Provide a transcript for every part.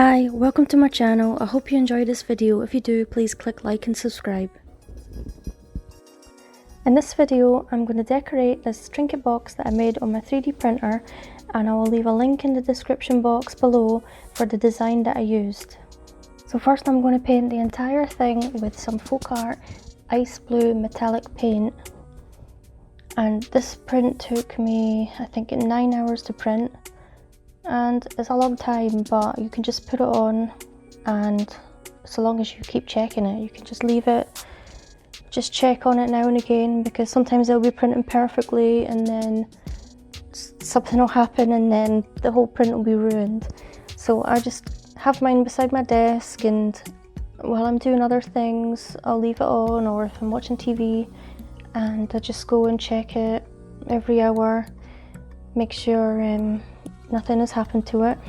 Hi, welcome to my channel. I hope you enjoyed this video. If you do, please click like and subscribe. In this video, I'm going to decorate this trinket box that I made on my 3D printer, and I will leave a link in the description box below for the design that I used. So first I'm going to paint the entire thing with some folk art ice blue metallic paint. And this print took me, I think, 9 hours to print. And it's a long time, but you can just put it on, and so long as you keep checking it, you can just leave it, just check on it now and again, because sometimes it'll be printing perfectly and then something will happen and then the whole print will be ruined. So I just have mine beside my desk, and while I'm doing other things I'll leave it on, or if I'm watching TV, and I just go and check it every hour, make sure nothing has happened to it.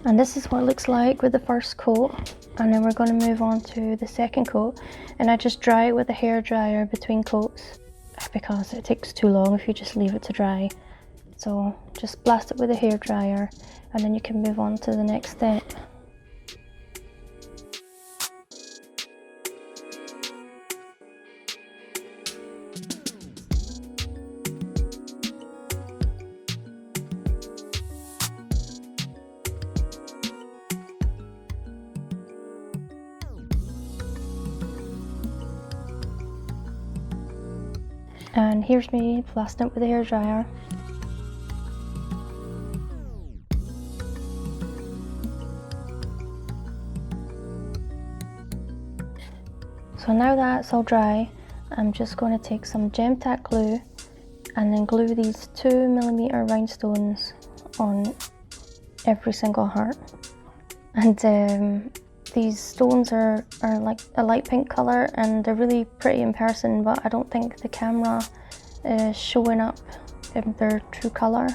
And this is what it looks like with the first coat, and then we're going to move on to the second coat, and I just dry it with a hairdryer between coats because it takes too long if you just leave it to dry. So just blast it with a hairdryer, and then you can move on to the next step. And here's me blasting it with a hairdryer. So now that's all dry, I'm just going to take some gem tack glue and then glue these 2mm rhinestones on every single heart. And these stones are like a light pink colour, and they're really pretty in person, but I don't think the camera is showing up in their true colour.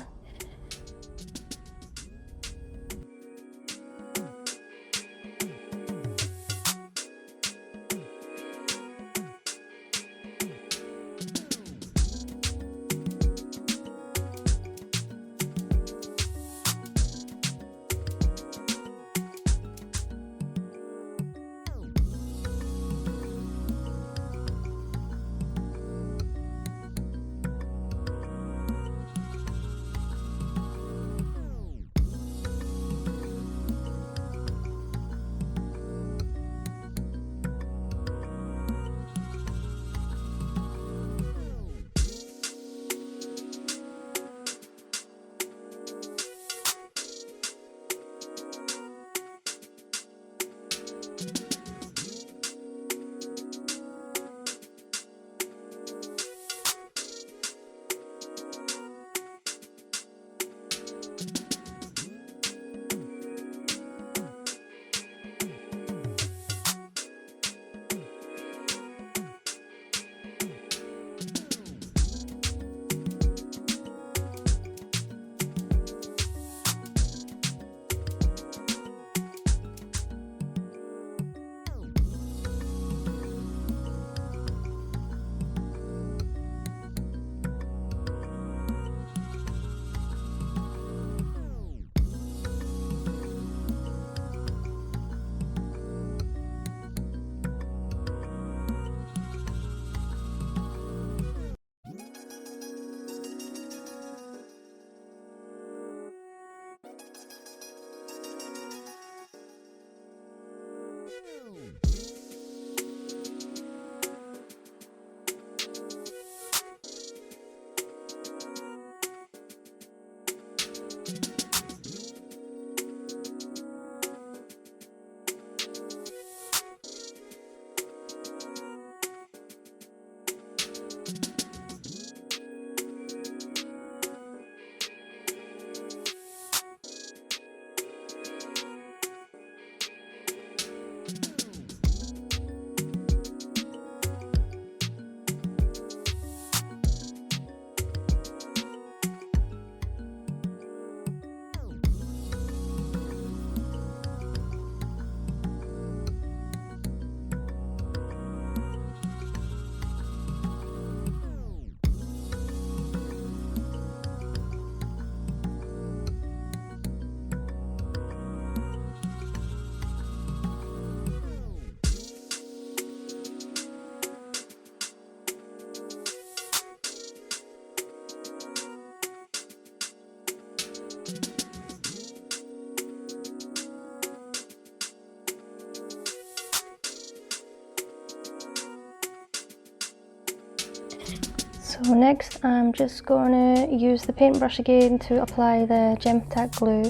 So next I'm just going to use the paintbrush again to apply the gem tack glue,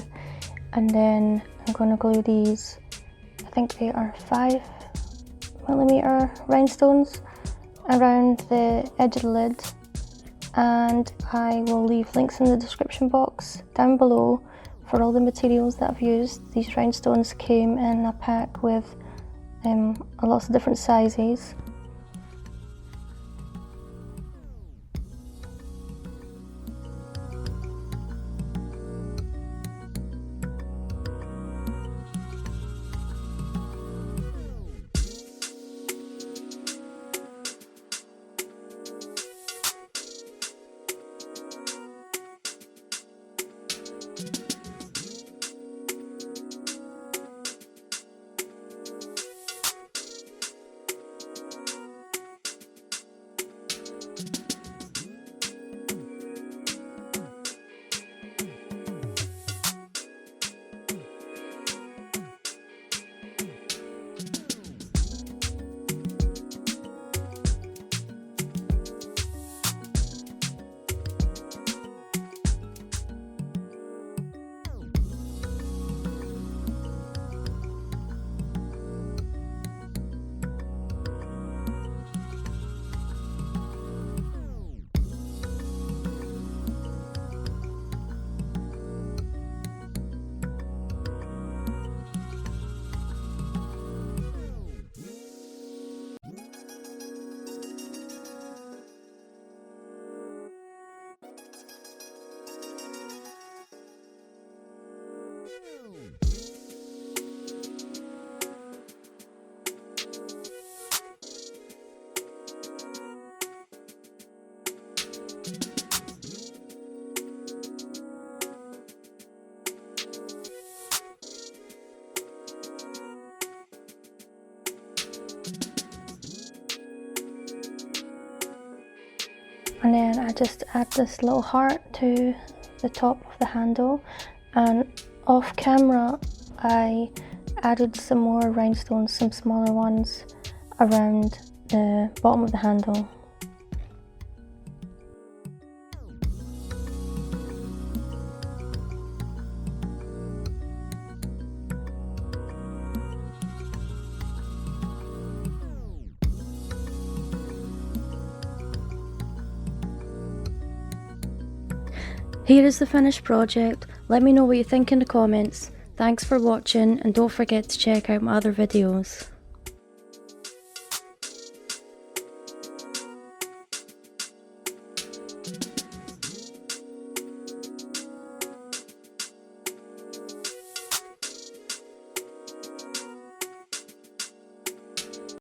and then I'm going to glue these, I think they are 5mm rhinestones around the edge of the lid, and I will leave links in the description box down below for all the materials that I've used. These rhinestones came in a pack with lots of different sizes. And then I just add this little heart to the top of the handle, and off camera I added some more rhinestones, some smaller ones, around the bottom of the handle. Here is the finished project. Let me know what you think in the comments. Thanks for watching, and don't forget to check out my other videos.